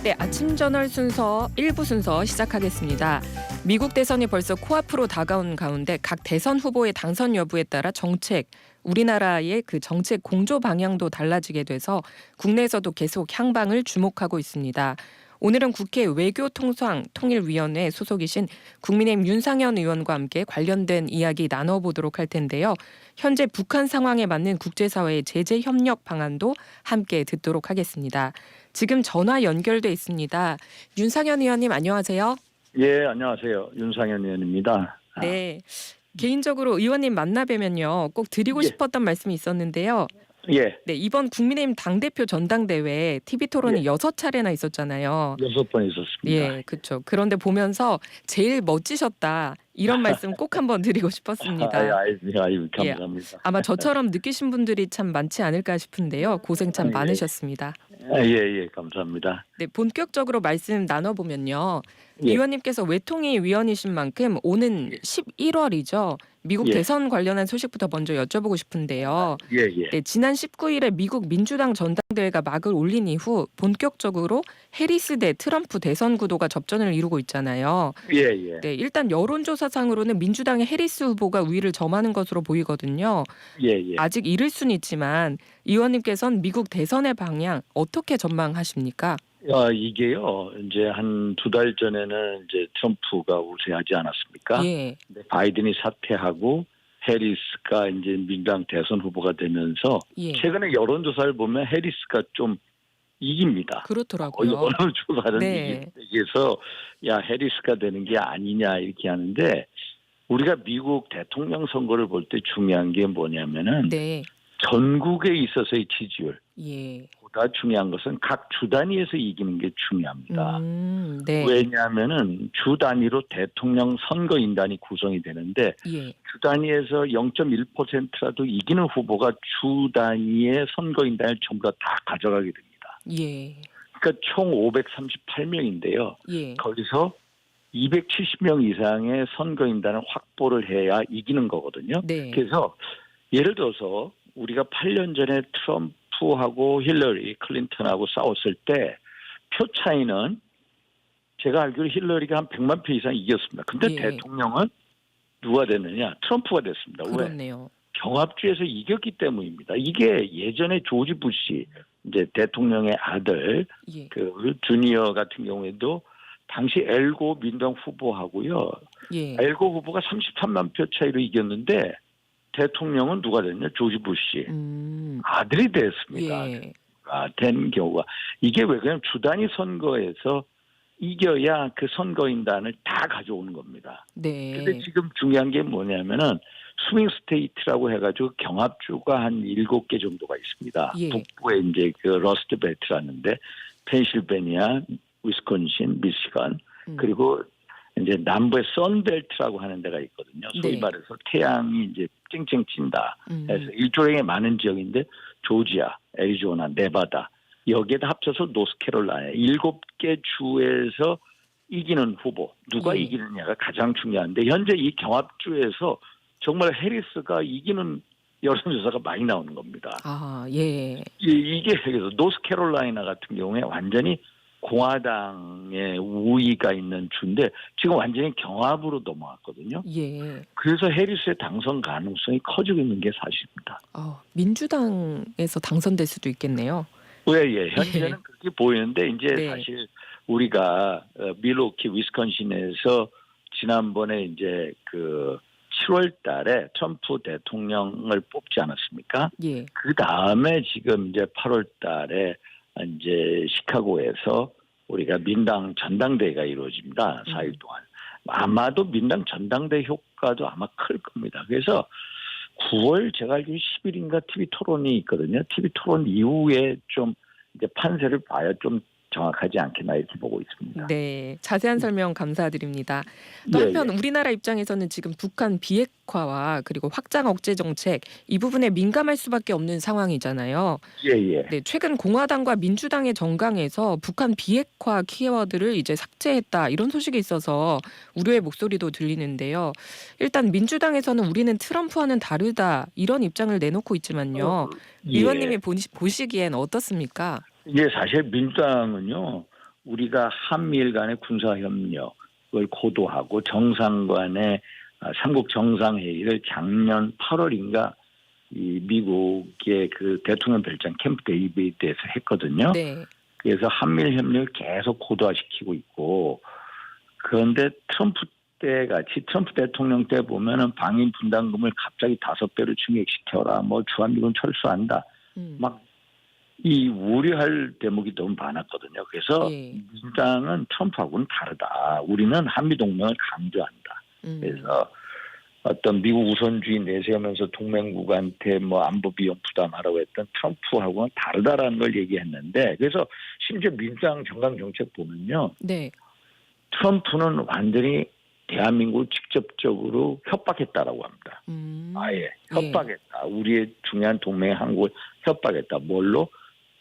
네, 아침 저널 순서 1부 순서 시작하겠습니다. 미국 대선이 벌써 코앞으로 다가온 가운데 각 대선 후보의 당선 여부에 따라 우리나라의 그 정책 공조 방향도 달라지게 돼서 국내에서도 계속 향방을 주목하고 있습니다. 오늘은 국회 외교통상통일위원회 소속이신 국민의힘 윤상현 의원과 함께 관련된 이야기 나눠보도록 할 텐데요. 현재 북한 상황에 맞는 국제사회의 제재 협력 방안도 함께 듣도록 하겠습니다. 지금 전화 연결돼 있습니다. 윤상현 의원님 안녕하세요. 예, 안녕하세요. 윤상현 의원입니다. 네, 개인적으로 의원님 만나 뵈면요 꼭 드리고 예. 싶었던 말씀이 있었는데요. 예, 네, 이번 국민의힘 당대표 전당대회 TV 토론이 6차례나 있었잖아요. 6번 있었습니다. 예, 그렇죠. 그런데 보면서 제일 멋지셨다 이런 말씀 꼭 한번 드리고 싶었습니다. 아유, 감사합니다. 아마 저처럼 느끼신 분들이 참 많지 않을까 싶은데요. 고생 참 예. 많으셨습니다. 예, 감사합니다. 네, 본격적으로 말씀 나눠보면요. 예. 의원님께서 외통위 위원이신 만큼 오는 11월이죠. 미국 예. 대선 관련한 소식부터 먼저 여쭤보고 싶은데요. 예. 네, 지난 19일에 미국 민주당 전당대회가 막을 올린 이후 본격적으로 해리스 대 트럼프 대선 구도가 접전을 이루고 있잖아요. 예. 네, 일단 여론조사상으로는 민주당의 해리스 후보가 우위를 점하는 것으로 보이거든요. 예. 아직 이를 수는 있지만 의원님께서는 미국 대선의 방향 어떻게 전망하십니까? 이게요, 이제 한 2달 전에는 이제 트럼프가 우세하지 않았습니까? 예, 근데 바이든이 사퇴하고 해리스가 이제 민주당 대선 후보가 되면서 예. 최근에 여론조사를 보면 해리스가 좀 이깁니다. 그렇더라고요. 어느 조사는 네. 이겨서 해리스가 되는 게 아니냐 이렇게 하는데 우리가 미국 대통령 선거를 볼 때 중요한 게 뭐냐면은 네, 전국에 있어서의 지지율 예. 보다 중요한 것은 각 주 단위에서 이기는 게 중요합니다. 네, 왜냐하면은 주 단위로 대통령 선거인단이 구성이 되는데 예, 주 단위에서 0.1%라도 이기는 후보가 주 단위의 선거인단을 전부 다 가져가게 됩니다. 예, 그러니까 총 538명인데요. 예. 거기서 270명 이상의 선거인단을 확보를 해야 이기는 거거든요. 네, 그래서 예를 들어서 우리가 8년 전에 트럼프하고 힐러리 클린턴하고 싸웠을 때 표 차이는 제가 알기로 힐러리가 한 100만 표 이상 이겼습니다. 근데 예. 대통령은 누가 됐느냐? 트럼프가 됐습니다. 왜? 그렇네요. 경합주에서 이겼기 때문입니다. 이게 예전에 조지 부시 이제 대통령의 아들 예, 그 주니어 같은 경우에도 당시 엘고 민주당 후보하고요. 예. 엘고 후보가 33만 표 차이로 이겼는데 대통령은 누가 됐냐? 조지 부시 아들이 됐습니다. 예, 된 경우가 이게 왜 그냥 주 단위 선거에서 이겨야 그 선거인단을 다 가져오는 겁니다. 네, 근데 지금 중요한 게 뭐냐면은 스윙 스테이트라고 해가지고 경합주가 한 7개 정도가 있습니다. 예. 북부에 이제 그 러스트 벨트라는데 펜실베니아, 위스콘신, 미시간 그리고 이제 남부의 선벨트라고 하는 데가 있거든요. 소위 네. 말해서 태양이 이제 쨍쨍 튄다. 그래서 일조량이 많은 지역인데 조지아, 애리조나, 네바다 여기에다 합쳐서 노스캐롤라이나 7개 주에서 이기는 후보 누가 예. 이기느냐가 가장 중요한데 현재 이 경합주에서 정말 해리스가 이기는 여론조사가 많이 나오는 겁니다. 아, 예, 이게 그래서 노스캐롤라이나 같은 경우에 완전히 공화당의 우위가 있는 주인데 지금 완전히 경합으로 넘어갔거든요. 예. 그래서 해리스의 당선 가능성이 커지고 있는 게 사실입니다. 민주당에서 당선될 수도 있겠네요. 예. 현재는 그렇게 보이는데 이제 네. 사실 우리가 밀워키, 위스콘신에서 지난번에 이제 그 7월 달에 트럼프 대통령을 뽑지 않았습니까? 예, 그 다음에 지금 이제 8월 달에 이제 시카고에서 우리가 민당 전당대회가 이루어집니다. 4일 동안. 아마도 민당 전당대회 효과도 아마 클 겁니다. 그래서 9월 제가 알기로 10일인가 TV 토론이 있거든요. TV 토론 이후에 좀 이제 판세를 봐야 좀 정확하지 않겠나 이렇게 보고 있습니다. 네, 자세한 설명 감사드립니다. 또 한편 우리나라 입장에서는 지금 북한 비핵화와 그리고 확장 억제 정책 이 부분에 민감할 수밖에 없는 상황이잖아요. 예. 네, 최근 공화당과 민주당의 정강에서 북한 비핵화 키워드를 이제 삭제했다 이런 소식이 있어서 우려의 목소리도 들리는데요. 일단 민주당에서는 우리는 트럼프와는 다르다 이런 입장을 내놓고 있지만요. 의원님이 보시기엔 어떻습니까? 예, 사실 민주당은요, 우리가 한미일 간의 군사 협력을 고도하고 정상 간의 삼국 정상회의를 작년 8월인가 이 미국의 그 대통령 별장 캠프 데이비드에서 했거든요. 네. 그래서 한미일 협력을 계속 고도화시키고 있고, 그런데 트럼프 때 같이 트럼프 대통령 때 보면은 방위 분담금을 갑자기 5배로 증액시켜라, 뭐 주한미군 철수한다, 막 이 우려할 대목이 너무 많았거든요. 그래서 예. 민주당은 트럼프하고는 다르다. 우리는 한미 동맹을 강조한다. 그래서 어떤 미국 우선주의 내세우면서 동맹국한테 뭐 안보 비용 부담하라고 했던 트럼프하고는 다르다라는 걸 얘기했는데, 그래서 심지어 민주당 정강 정책 보면요, 네. 트럼프는 완전히 대한민국을 직접적으로 협박했다라고 합니다. 아예 협박했다. 우리의 중요한 동맹 한국을 협박했다. 뭘로?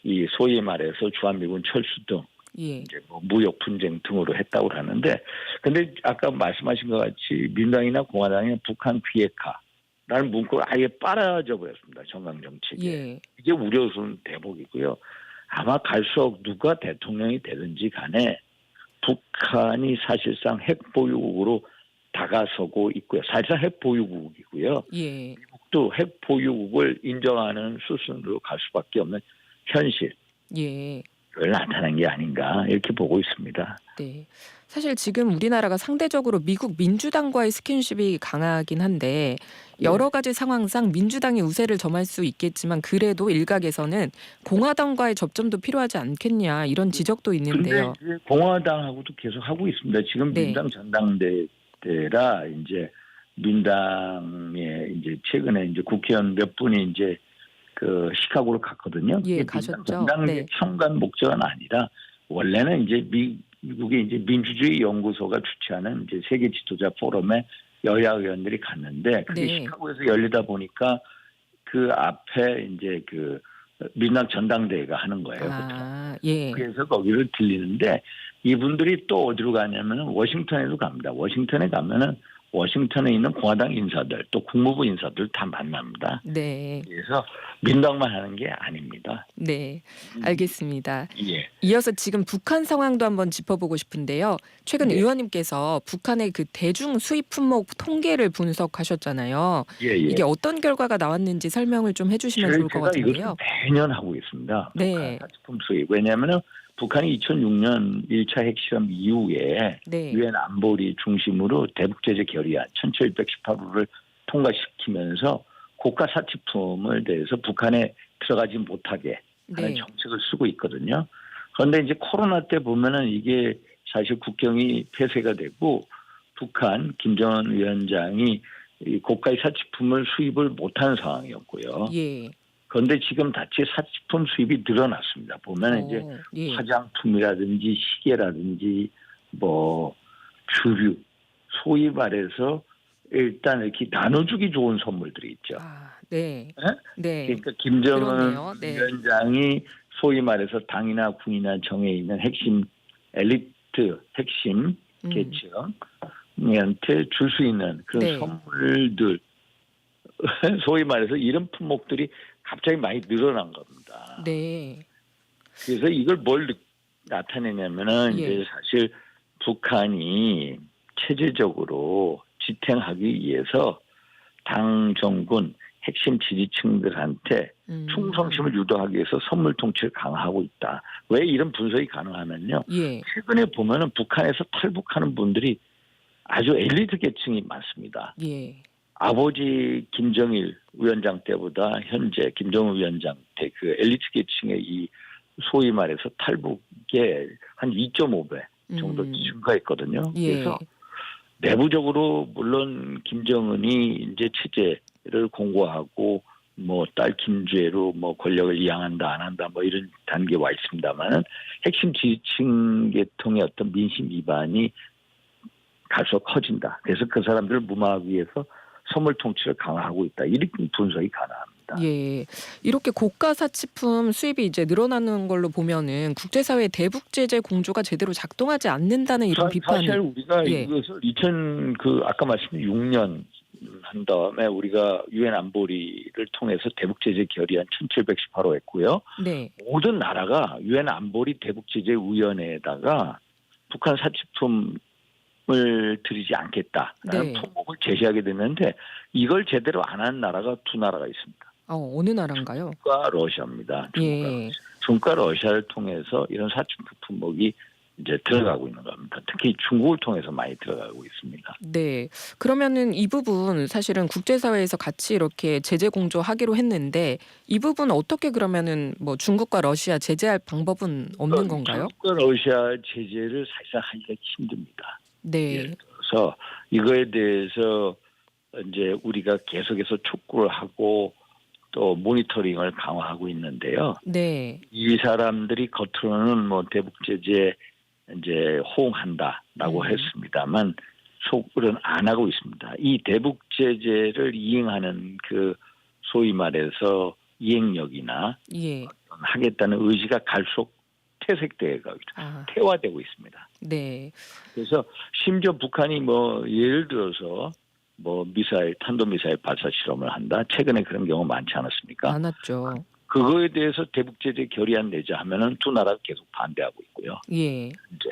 이 소위 말해서 주한미군 철수 등 예. 이제 뭐 무역 분쟁 등으로 했다고 하는데, 근데 아까 말씀하신 것 같이 민주당이나 공화당이 북한 비핵화라는 문구를 아예 빨아져 버렸습니다. 정강 정책에. 예. 이게 우려스러운 대목이고요. 아마 갈수록 누가 대통령이 되든지 간에 북한이 사실상 핵 보유국으로 다가서고 있고요. 사실상 핵 보유국이고요. 예. 미국도 핵 보유국을 인정하는 수순으로 갈 수밖에 없는 현실을 예. 나타낸 게 아닌가 이렇게 보고 있습니다. 네. 사실 지금 우리나라가 상대적으로 미국 민주당과의 스킨십이 강하긴 한데 여러 가지 상황상 민주당이 우세를 점할 수 있겠지만 그래도 일각에서는 공화당과의 접점도 필요하지 않겠냐 이런 지적도 있는데요. 그런데 공화당하고도 계속 하고 있습니다. 지금 네. 민당 전당대회라 이제 민당에 이제 최근에 이제 국회의원 몇 분이 이제 그 시카고로 갔거든요. 예, 이게 가셨죠. 전당대 네. 청관 목적은 아니라 원래는 이제 미국의 이제 민주주의 연구소가 주최하는 이제 세계 지도자 포럼에 여야 의원들이 갔는데 그게 네. 시카고에서 열리다 보니까 그 앞에 이제 그 민당 전당대회가 하는 거예요. 아, 예. 그래서 거기를 들리는데 이분들이 또 어디로 가냐면은 워싱턴에도 갑니다. 워싱턴에 가면은 워싱턴에 있는 공화당 인사들 또 국무부 인사들 다 만납니다. 네. 그래서 민당만 하는 게 아닙니다. 네. 알겠습니다. 예. 이어서 지금 북한 상황도 한번 짚어보고 싶은데요. 최근 예. 의원님께서 북한의 그 대중 수입 품목 통계를 분석하셨잖아요. 예. 이게 어떤 결과가 나왔는지 설명을 좀 해주시면 좋을 것 제가 같은데요. 이것을 매년 하고 있습니다. 네. 북한 사치품 수입. 왜냐하면 북한이 2006년 1차 핵실험 이후에 네. 유엔 안보리 중심으로 대북제재 결의안 1718호를 통과시키면서 고가 사치품을 대해서 북한에 들어가지 못하게 하는 네. 정책을 쓰고 있거든요. 그런데 이제 코로나 때 보면은 이게 사실 국경이 폐쇄가 되고 북한 김정은 위원장이 이 고가의 사치품을 수입을 못하는 상황이었고요. 예. 그런데 지금 다시 사치품 수입이 늘어났습니다. 보면 이제 예. 화장품이라든지 시계라든지 뭐 주류, 소위 말해서 일단 이렇게 나눠주기 좋은 선물들이 있죠. 아, 네. 네? 네. 그러니까 김정은 그러네요. 네. 위원장이 소위 말해서 당이나 군이나 정에 있는 핵심 엘리트 핵심 계층한테 줄 수 있는 그런 네. 선물들 소위 말해서 이런 품목들이 갑자기 많이 늘어난 겁니다. 네. 그래서 이걸 뭘 나타내냐면은 예. 이제 사실 북한이 체제적으로 지탱하기 위해서 당 정군 핵심 지지층들한테 충성심을 유도하기 위해서 선물 통치를 강화하고 있다. 왜 이런 분석이 가능하면요. 예. 최근에 보면은 북한에서 탈북하는 분들이 아주 엘리트 계층이 많습니다. 예. 아버지 김정일 위원장 때보다 현재 김정은 위원장 때 그 엘리트 계층의 이 소위 말해서 탈북의 한 2.5배 정도 증가했거든요. 예. 그래서 내부적으로 물론 김정은이 이제 체제를 공고하고 뭐 딸 김주애로 뭐 권력을 이양한다 안 한다 뭐 이런 단계에 와 있습니다만은 핵심 지지층 계통의 어떤 민심 위반이 갈수록 커진다. 그래서 그 사람들을 무마하기 위해서 선물 통치를 강화하고 있다. 이렇게 분석이 가능합니다. 예. 이렇게 고가 사치품 수입이 이제 늘어나는 걸로 보면은 국제사회 대북 제재 공조가 제대로 작동하지 않는다는 이런 비판이. 사실 우리가 예. 이것을 아까 말씀드린 한 다음에 우리가 유엔 안보리를 통해서 대북 제재 결의안 1718호 했고요. 네. 모든 나라가 유엔 안보리 대북 제재 위원회에다가 북한 사치품을 들이지 않겠다라는 네. 품목을 제시하게 됐는데 이걸 제대로 안 한 나라가 두 나라가 있습니다. 어느 나라인가요? 중국과 러시아입니다. 예. 중국과 러시아를 통해서 이런 사치품 품목이 이제 들어가고 있는 겁니다. 특히 중국을 통해서 많이 들어가고 있습니다. 네. 그러면은 이 부분 사실은 국제사회에서 같이 이렇게 제재 공조하기로 했는데 이 부분 어떻게 그러면은 뭐 중국과 러시아 제재할 방법은 없는 건가요? 중국과 러시아 제재를 사실상 하기가 힘듭니다. 네. 예를 들어서 이거에 대해서 이제 우리가 계속해서 촉구를 하고 또 모니터링을 강화하고 있는데요. 네. 이 사람들이 겉으로는 뭐 대북 제재 이제 호응한다라고 했습니다만 속으로는 안 하고 있습니다. 이 대북 제재를 이행하는 그 소위 말해서 이행력이나 예. 하겠다는 의지가 갈수록 퇴색되고 퇴화되고 있습니다. 네. 그래서 심지어 북한이 뭐 예를 들어서 뭐 미사일 탄도미사일 발사 실험을 한다. 최근에 그런 경우 많지 않았습니까? 많았죠. 그거에 대해서 대북 제재 결의안 내자 하면은 두 나라가 계속 반대하고 있고요. 예. 이제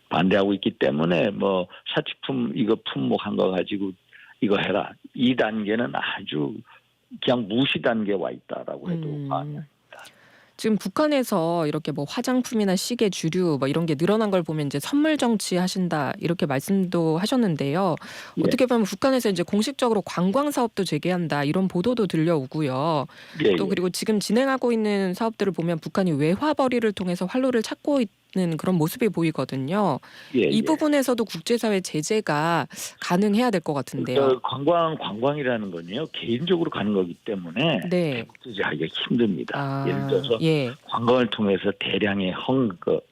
반대하고 있기 때문에 뭐 사치품 이거 품목 한 거 가지고 이거 해라. 이 단계는 아주 그냥 무시 단계에 와 있다라고 해도 과언이 지금 북한에서 이렇게 뭐 화장품이나 시계, 주류 뭐 이런 게 늘어난 걸 보면 이제 선물 정치 하신다 이렇게 말씀도 하셨는데요. 예. 어떻게 보면 북한에서 이제 공식적으로 관광 사업도 재개한다 이런 보도도 들려오고요. 예, 또 예. 그리고 지금 진행하고 있는 사업들을 보면 북한이 외화벌이를 통해서 활로를 찾고 있는 그런 모습이 보이거든요. 예, 이 예. 부분에서도 국제사회 제재가 가능해야 될 것 같은데요. 관광이라는 건요 개인적으로 가는 거기 때문에 네. 대북 제재하기가 힘듭니다. 예를 들어서 예. 관광을 통해서 대량의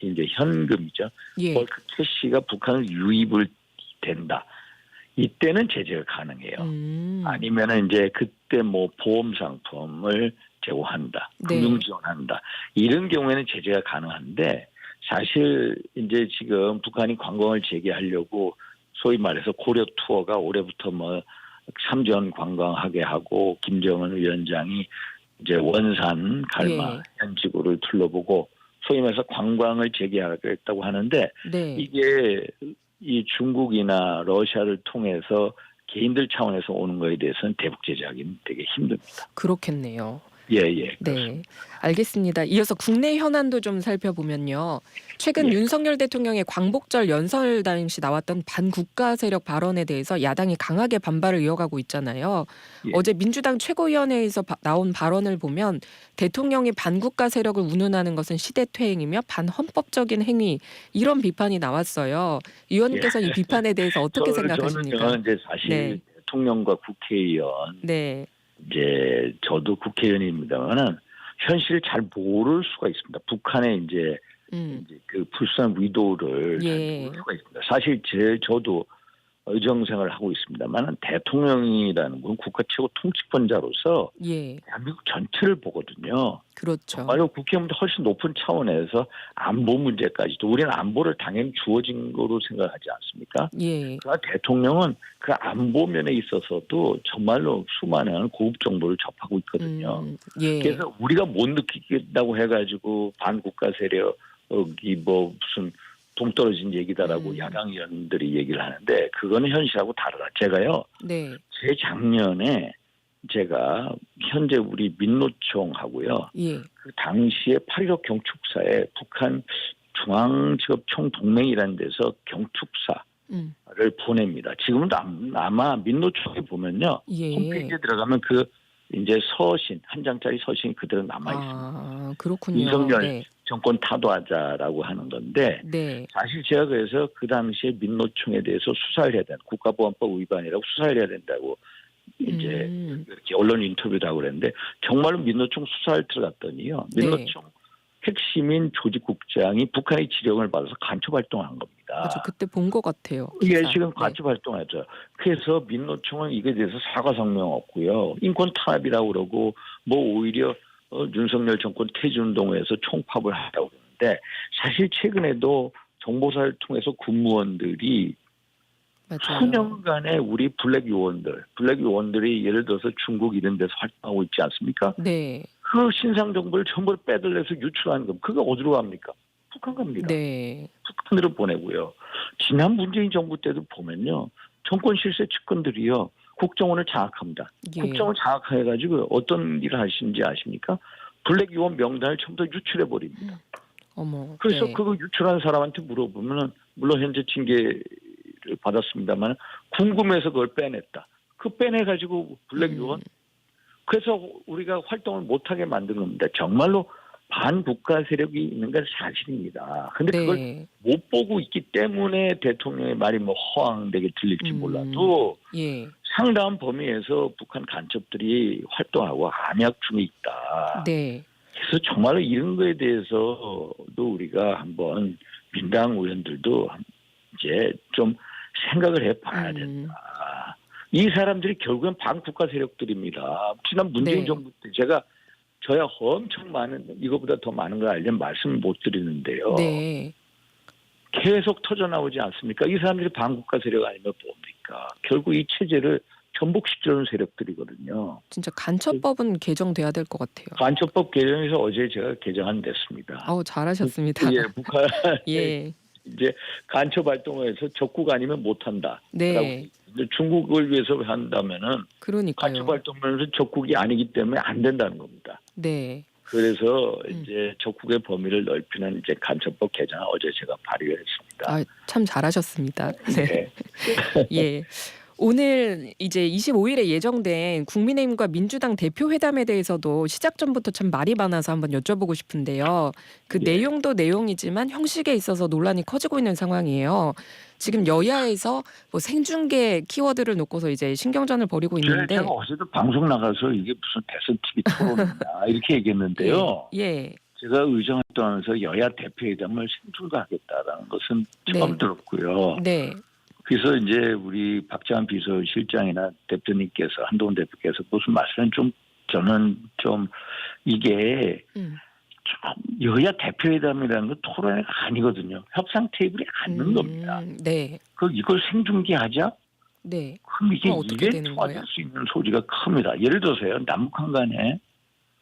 이제 현금이죠. 예. 그 캐시가 북한을 유입을 된다. 이때는 제재가 가능해요. 아니면은 이제 그때 뭐 보험 상품을 제공한다, 네. 금융 지원한다. 이런 경우에는 제재가 가능한데 사실 이제 지금 북한이 관광을 재개하려고 소위 말해서 고려 투어가 올해부터 뭐 3전 관광하게 하고 김정은 위원장이 이제 원산 갈마 예. 현지구를 둘러보고 소위 말해서 관광을 재개하겠다고 하는데 네. 이게 이 중국이나 러시아를 통해서 개인들 차원에서 오는 거에 대해서는 대북 제재하기는 되게 힘듭니다. 그렇겠네요. 예, 예. 네, 알겠습니다. 이어서 국내 현안도 좀 살펴보면요. 최근 예. 윤석열 대통령의 광복절 연설 당시 나왔던 반국가 세력 발언에 대해서 야당이 강하게 반발을 이어가고 있잖아요. 예. 어제 민주당 최고위원회에서 나온 발언을 보면 대통령이 반국가 세력을 운운하는 것은 시대퇴행이며 반헌법적인 행위 이런 비판이 나왔어요. 의원님께서는 이 비판에 대해서 어떻게 생각하십니까? 저는 이제 사실 네. 대통령과 국회의원 네. 이제 저도 국회의원입니다만은 현실을 잘 모를 수가 있습니다. 북한의 이제 그 불순한 의도를 잘 예. 모를 수가 있습니다. 사실 저도 의정생활을 하고 있습니다만은 대통령이라는 건 국가 최고 통치권자로서 예. 대한민국 전체를 보거든요. 그렇죠. 정말로 국회의원보다 훨씬 높은 차원에서 안보 문제까지도 우리는 안보를 당연히 주어진 거로 생각하지 않습니까? 예. 그러나 대통령은 그 안보 면에 있어서도 정말로 수많은 고급 정보를 접하고 있거든요. 예. 그래서 우리가 못 느끼겠다고 해가지고 반국가 세력이 뭐 무슨 동떨어진 얘기다라고 야당 의원들이 얘기를 하는데 그거는 현실하고 다르다. 제가요. 네. 재작년에 제가 현재 우리 민노총하고요. 예. 그 당시에 8.15 경축사에 북한 중앙직업 총동맹이라는 데서 경축사를 보냅니다. 지금은 아마 민노총에 보면요. 예. 홈페이지에 들어가면 그 이제 서신 한 장짜리 서신이 그대로 남아 있습니다. 아, 그렇군요. 윤석열 네. 정권 타도하자라고 하는 건데 네. 사실 제가 그래서 그 당시에 민노총에 대해서 수사를 해야 된다. 국가보안법 위반이라고 수사를 해야 된다고 이제 이렇게 언론 인터뷰도 하고 그랬는데 정말로 민노총 수사를 들어갔더니요. 민노총 핵심인 조직국장이 북한의 지령을 받아서 간첩 활동을 한 겁니다. 맞아, 그때 본 것 같아요. 예, 기사. 지금 간첩 활동하죠. 그래서 민노총은 이거에 대해서 사과 성명 없고요. 인권 탄압이라고 그러고 뭐 오히려 윤석열 정권 퇴진운동에서 총파업을 하라고 그러는데 사실 최근에도 정보사를 통해서 군무원들이 맞아요. 수년간의 우리 블랙 요원들이 예를 들어서 중국 이런 데서 활동하고 있지 않습니까? 네. 그 신상 정보를 전부 빼들려서 유출하는 거, 그거 어디로 갑니까? 북한 갑니다. 네. 북한으로 보내고요. 지난 문재인 정부 때도 보면요, 정권 실세 측근들이요 국정원을 장악합니다. 예. 국정을 장악해가지고 어떤 일을 하시는지 아십니까? 블랙 요원 명단을 전부 다 유출해 버립니다. 어머. 그래서 네. 그거 유출한 사람한테 물어보면은 물론 현재 징계를 받았습니다만 궁금해서 그걸 빼냈다. 그 빼내가지고 블랙 요원. 그래서 우리가 활동을 못하게 만든 겁니다. 정말로 반국가 세력이 있는 건 사실입니다. 근데 그걸 네. 못 보고 있기 때문에 대통령의 말이 뭐 허황되게 들릴지 몰라도 예. 상당한 범위에서 북한 간첩들이 활동하고 암약 중에 있다. 네. 그래서 정말로 이런 거에 대해서도 우리가 한번 민당 의원들도 이제 좀 생각을 해봐야 된다. 이 사람들이 결국엔 반국가 세력들입니다. 지난 문재인 네. 정부 때 저야 엄청 많은, 이거보다 더 많은 걸 알려면 말씀을 못 드리는데요. 네. 계속 터져나오지 않습니까? 이 사람들이 반국가 세력 아니면 뭡니까? 결국 이 체제를 전복시키려는 세력들이거든요. 진짜 간첩법은 개정돼야 될 것 같아요. 간첩법 개정에서 어제 제가 개정안 냈습니다. 잘하셨습니다. 예, 북한 예. 이제 간첩 활동에서 적국 아니면 못한다. 네. 중국을 위해서 한다면은 그러니까요. 간첩 활동에서 적국이 아니기 때문에 안 된다는 겁니다. 네. 그래서 이제 적국의 범위를 넓히는 이제 간첩법 개정을 어제 제가 발의했습니다. 참 잘하셨습니다. 네. 네. 예. 오늘 이제 25일에 예정된 국민의힘과 민주당 대표 회담에 대해서도 시작 전부터 참 말이 많아서 한번 여쭤보고 싶은데요. 그 예. 내용도 내용이지만 형식에 있어서 논란이 커지고 있는 상황이에요. 지금 여야에서 뭐 생중계 키워드를 놓고서 이제 신경전을 벌이고 있는데 제가 어제도 방송 나가서 이게 무슨 대선 TV 토론이냐 이렇게 얘기했는데요. 예. 제가 의정활동하면서 여야 대표회담을 생중계하겠다라는 것은 처음 네. 들었고요. 네. 그래서 이제 우리 박지원 비서실장이나 대표님께서 한동훈 대표께서 무슨 말씀은 좀 저는 좀 이게 좀 여야 대표회담이라는 건 토론회가 아니거든요. 협상 테이블에 앉는 겁니다. 네. 이걸 생중계하자? 네. 그럼 이게 그럼 어떻게 되는 이벤트화 거예요? 될 수 있는 소지가 큽니다. 예를 들어서요. 남북한 간에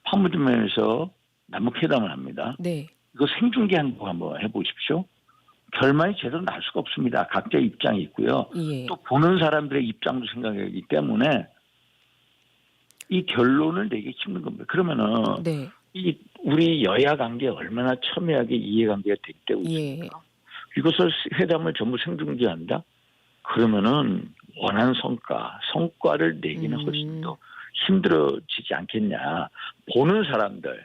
판문점에서 남북회담을 합니다. 네. 이거 생중계하는 거 한번 해보십시오. 결말이 제대로 날 수가 없습니다. 각자 입장이 있고요. 예. 또 보는 사람들의 입장도 생각하기 때문에 이 결론을 내기 힘든 겁니다. 그러면은 네. 이 우리 여야 관계에 얼마나 첨예하게 이해관계가 되기 때문입니까? 이것을 회담을 전부 생중계한다? 그러면은 원하는 성과를 내기는 훨씬 더 힘들어지지 않겠냐. 보는 사람들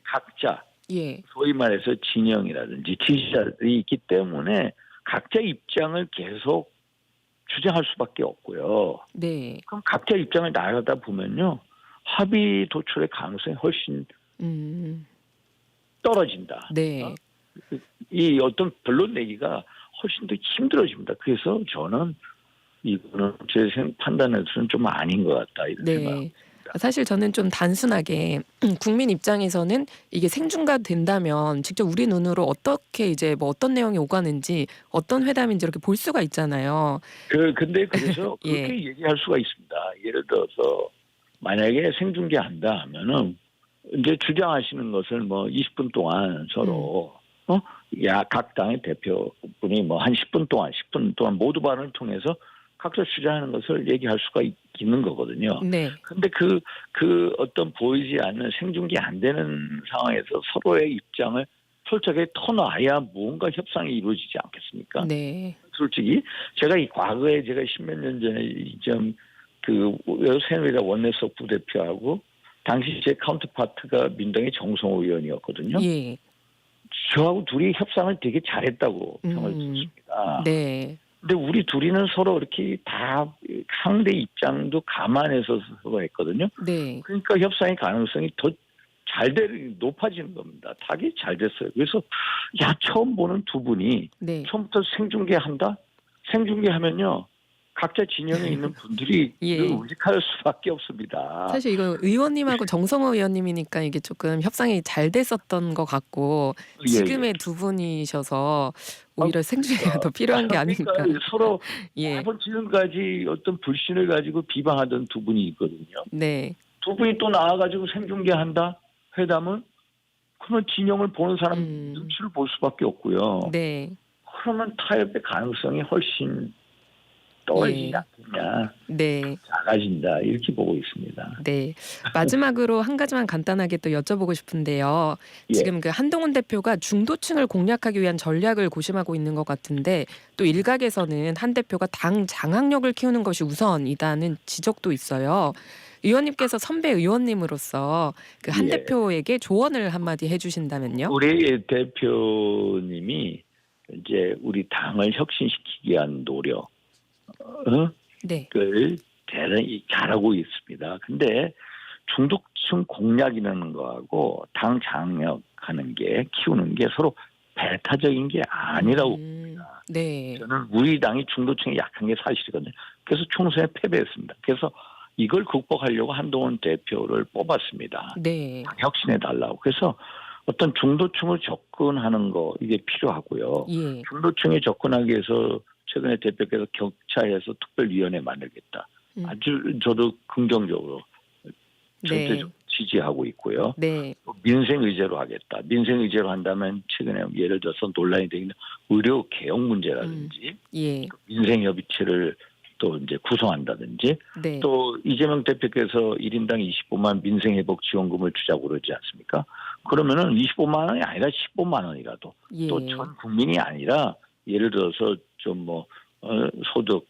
각자 예. 소위 말해서 진영이라든지 지지자들이 있기 때문에 각자 입장을 계속 주장할 수밖에 없고요. 네. 그럼 각자 입장을 나가다 보면요. 합의 도출의 가능성이 훨씬 떨어진다. 네. 이 어떤 결론 내기가 훨씬 더 힘들어집니다. 그래서 저는 이거는 제 판단에서는 좀 아닌 것 같다. 이런 생각. 사실 저는 좀 단순하게 국민 입장에서는 이게 생중가 된다면 직접 우리 눈으로 어떻게 이제 뭐 어떤 내용이 오가는지 어떤 회담인지 이렇게 볼 수가 있잖아요. 근데 그래서 그렇게 얘기할 수가 있습니다. 예를 들어서 만약에 생중계한다 하면은 이제 주장하시는 것을 뭐 20분 동안 서로 각 당의 대표분이 뭐 한 10분 동안 모두 발언을 통해서 각자 주장하는 것을 얘기할 수가 있는 거거든요. 네. 근데 그 어떤 보이지 않는 생중계 안 되는 상황에서 서로의 입장을 솔직하게 터놔야 무언가 협상이 이루어지지 않겠습니까? 네. 솔직히 제가 이 과거에 제가 10몇 년 전에 새누리당 원내석 부대표하고 당시 제 카운터파트가 민당의 정성호 의원이었거든요. 예. 저하고 둘이 협상을 되게 잘했다고 평을 듣습니다. 네. 근데 우리 둘이는 서로 이렇게 다 상대 입장도 감안해서 서로 했거든요. 네. 그러니까 협상의 가능성이 더 높아지는 겁니다. 타깃이 잘 됐어요. 그래서 처음 보는 두 분이 처음부터 생중계한다? 생중계하면요. 각자 진영에 있는 분들이 예. 의식할 수밖에 없습니다. 사실 이거 의원님하고 정성호 의원님이니까 이게 조금 협상이 잘 됐었던 것 같고 예, 예. 지금의 두 분이셔서 오히려 생존기가 더 필요한 게 아닌가. 그러니까 서로 예. 매번 지금까지 어떤 불신을 가지고 비방하던 두 분이 있거든요. 네. 두 분이 또 나와가지고 생중계한다 회담은 그러면 진영을 보는 사람 눈치를 볼 수밖에 없고요. 네. 그러면 타협의 가능성이 훨씬 떨어지지 예. 않겠냐, 네. 작아진다 이렇게 보고 있습니다. 네. 마지막으로 한 가지만 간단하게 또 여쭤보고 싶은데요. 예. 지금 그 한동훈 대표가 중도층을 공략하기 위한 전략을 고심하고 있는 것 같은데 또 일각에서는 한 대표가 당 장악력을 키우는 것이 우선이다는 지적도 있어요. 의원님께서 선배 의원님으로서 그 한 예. 대표에게 조언을 한마디 해주신다면요? 우리 대표님이 이제 우리 당을 혁신시키기 위한 노력을 네. 대단히 잘하고 있습니다. 근데 중도층 공략이라는 거하고 당 장악하는 게 키우는 게 서로 배타적인 게 아니라고 봅니다. 네. 저는 우리 당이 중도층이 약한 게 사실이거든요. 그래서 총선에 패배했습니다. 그래서 이걸 극복하려고 한동훈 대표를 뽑았습니다. 네. 혁신해 달라고. 그래서 어떤 중도층을 접근하는 거 이게 필요하고요. 예. 중도층에 접근하기 위해서 최근에 대표께서 격차해서 특별위원회 만들겠다. 아주 저도 긍정적으로 네. 절대적으로 지지하고 있고요. 네. 또 민생 의제로 하겠다. 민생 의제로 한다면 최근에 예를 들어서 논란이 되는 의료 개혁 문제라든지 예. 민생 협의체를 또 이제 구성한다든지 네. 또 이재명 대표께서 1인당 25만 민생회복 지원금을 주자고 그러지 않습니까? 그러면은 25만 원이 아니라 15만 원이라도 예. 또 전 국민이 아니라 예를 들어서 좀 소득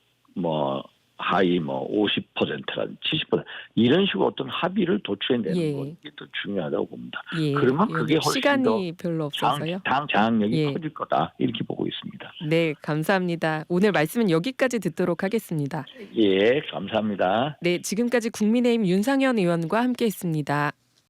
하위 50%라든지 70% 이런 식으로 어떤 합의를 도출해내는 예. 것 이게 더 중요하다고 봅니다. 예. 그러면 그게 훨씬 시간이 별로 없어서요. 당 장악력이 예. 커질 거다 이렇게 보고 있습니다. 네, 감사합니다. 오늘 말씀은 여기까지 듣도록 하겠습니다. 예, 감사합니다. 네, 지금까지 국민의힘 윤상현 의원과 함께했습니다.